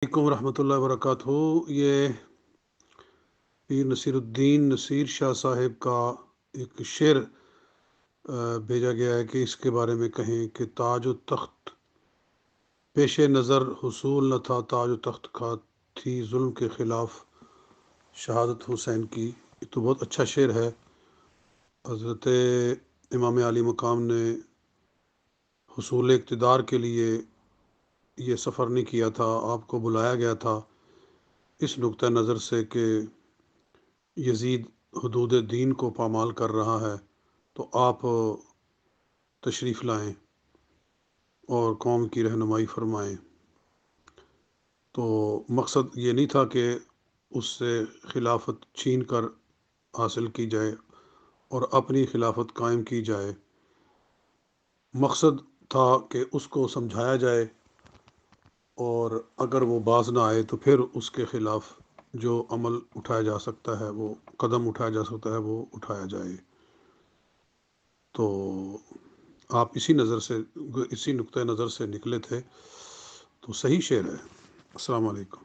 अलैकुम रहमतुल्लाहि व बरकातहू। ये पीर नसीर उद्दीन नसीर शाह साहिब का एक शेर भेजा गया है कि इसके बारे में कहें कि ताज व तख्त पेश नज़र हुसूल न था, ताज व तख्त का थी जुल्म के ख़िलाफ़ शहादत हुसैन की। ये तो बहुत अच्छा शेर है। हज़रत इमाम अली मकाम ने हुसूल इक़्तिदार के लिए ये सफ़र नहीं किया था, आपको बुलाया गया था इस नुक्ता नज़र से कि यजीद हदूद दीन को पामाल कर रहा है, तो आप तशरीफ़ लाएं और कौम की रहनुमाई फरमाएं। तो मकसद ये नहीं था कि उससे खिलाफत छीन कर हासिल की जाए और अपनी खिलाफत कायम की जाए। मकसद था कि उसको समझाया जाए और अगर वो बाज ना आए तो फिर उसके ख़िलाफ़ जो अमल उठाया जा सकता है, वो कदम उठाया जा सकता है, वो उठाया जाए। तो आप इसी नज़र से, इसी नुक्ते नज़र से निकले थे, तो सही शेर है। अस्सलाम वालेकुम।